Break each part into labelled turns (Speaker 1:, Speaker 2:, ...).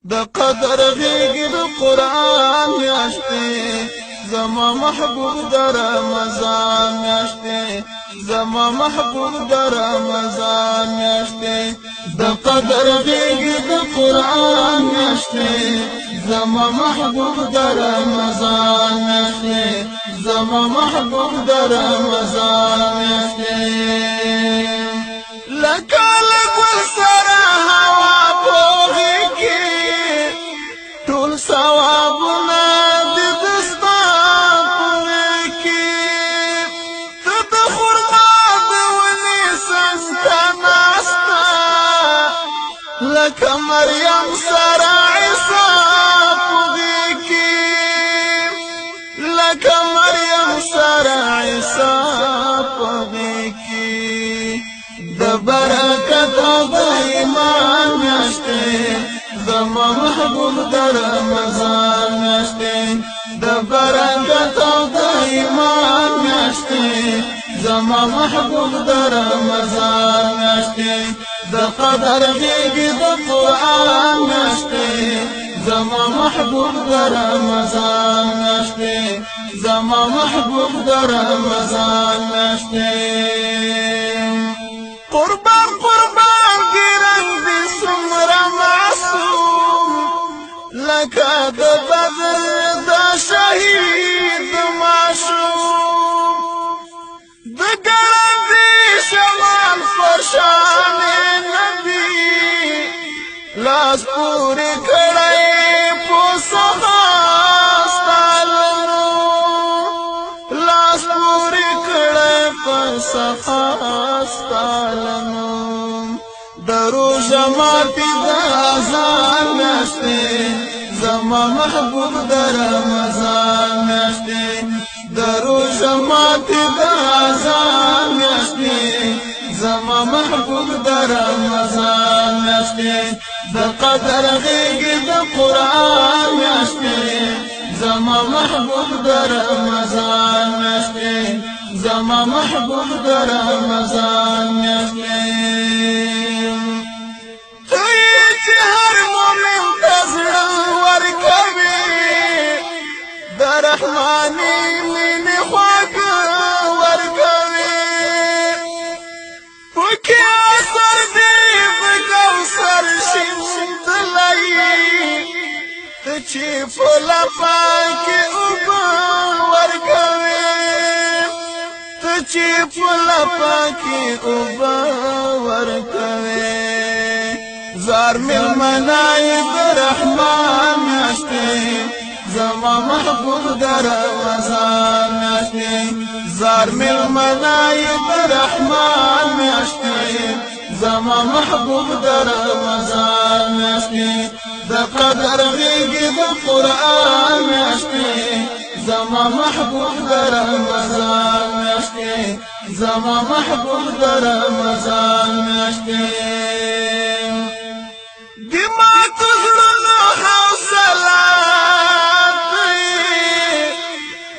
Speaker 1: د قدر غیږ د قرآن میاشتې زما محبوب د رمضان میاشتې زما محبوب د رمضان میاشتې د قدر غیږ د قرآن میاشتې زما محبوب د رمضان میاشتې زما محبوب د رمضان میاشتې لکه ګل سره هوا پوغې کې ټول ثوابونه د دستا پوغې کې ته د خرما د ونې څنګه ناسته لکه مریم سره عیسی پوغې کې لکه مریم سره عیسی پوغې کې د برکت او د ایمان میاشتې زما محبوب د رمضان میاشتې د برکت او د ایمان میاشتې زما محبوب د رمضان میاشتې د قدر غیږ د قرآن میاشتې زما محبوب د رمضان میاشتې زما محبوب د رمضان میاشتې قربان قربان گرنگ دی سمرا معصوم لکا د بدر دا شهید معشوم د گرنگ دی شمال فرشان نبی لاس پوری کڑائی پوسخا ستالنو لاس پوری کڑائی پوسخا ستالنو درو جماعتی دا ازان میاشتے زما محبوب دا رمضان میاشتے درو جماعتی دا ازان میاشتے زما محبوب دا رمضان میاشتے دا قدر غیږ دا قرآن میاشتے زما محبوب دا رمضان میاشتے زما محبوب د رمضان میاشتې ته چې هر مومن ته زړه ورکوي د رحماني مینې خواږه ورکوي پکې اثر دی په کوثر شیندلی ته چې په لپه کې اوبه ورکوي چې پلا پاکی اوبا ورکوي زار ملمنای در رحمان میاشتې زما محبوب در رمضان میاشتې زار ملمنای در رحمان میاشتې زما محبوب در رمضان میاشتې د قدر غیږ د قرآن میاشتې زما محبوب در رمضان میاشتې زما محبوب در رمضان میاشتې دما تزړونو حوصله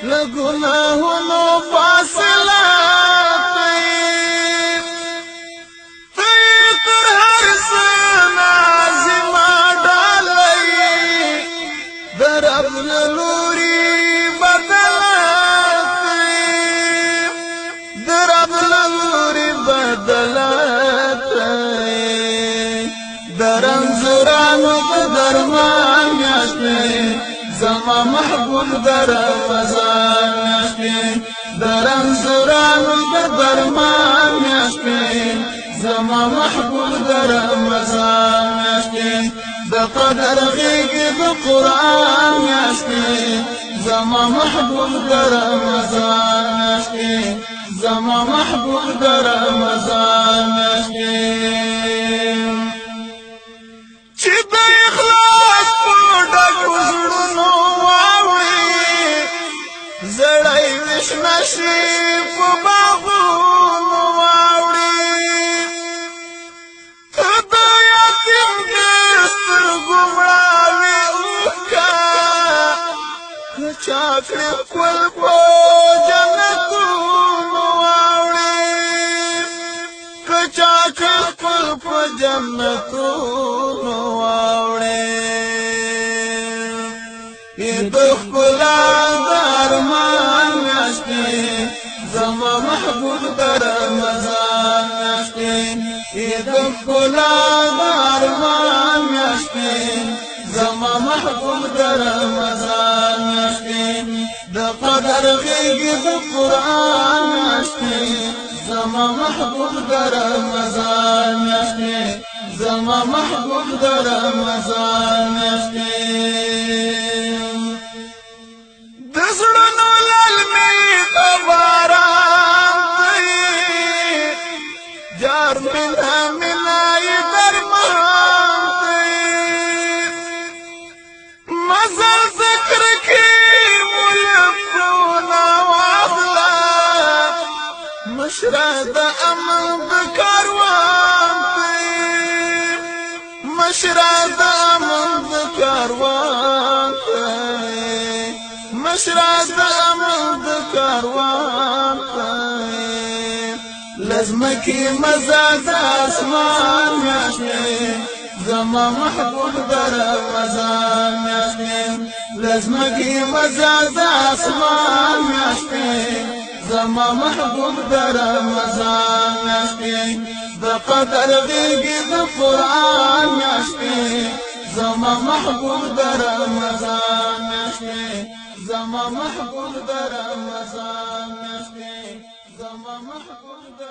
Speaker 1: له ګناهونو فاصله تر هر څه نازمه ډالۍ د رب له لوري درنزرانو د درمان میاشتې زما محبوب د رمضان میاشتې درنزرانو د درمان میاشتې زما محبوب د رمضان میاشتې د قدر غیږ د قرآن میاشتې زما محبوب د رمضان میاشتې زما محبوب د رمضان میاشتې چې د اخلاص په ډکو زړونو واوړي زړی وشنه شي په باغونو واوړي ته د یتیم د سترګو مړاوې اوښکه که چا کړې ښکل په جنتونو واوړي که چا کړې ښکل په جنتونو واوړي د ښکلا د ارمان میاشتې زما محبوب د رمضان میاشتې د ښکلا د ارمان میاشتې زما محبوب د رمضان میاشتې د قدر غېږې د قرآن میاشتې زما محبوب د رمضان میاشتې زما محبوب د رمضان میاشتې د زړونو للمې د باران دی جار منا منا یې درمان دی مزل ذکر کې ملکونه واخله مشره د امن د کاروان مشره د امن د کاروان مشره د امن د کاروان لزمکی مزه د اسمان میاشتې زما محبوب د رمضان میاشتې لزمکی مزه د اسمان میاشتې زما محبوب د رمضان میاشتې د قدر غېږې د قرآن میاشتې زما محبوب د رمضان میاشتې زما محبوب د رمضان میاشتې زما محبوب د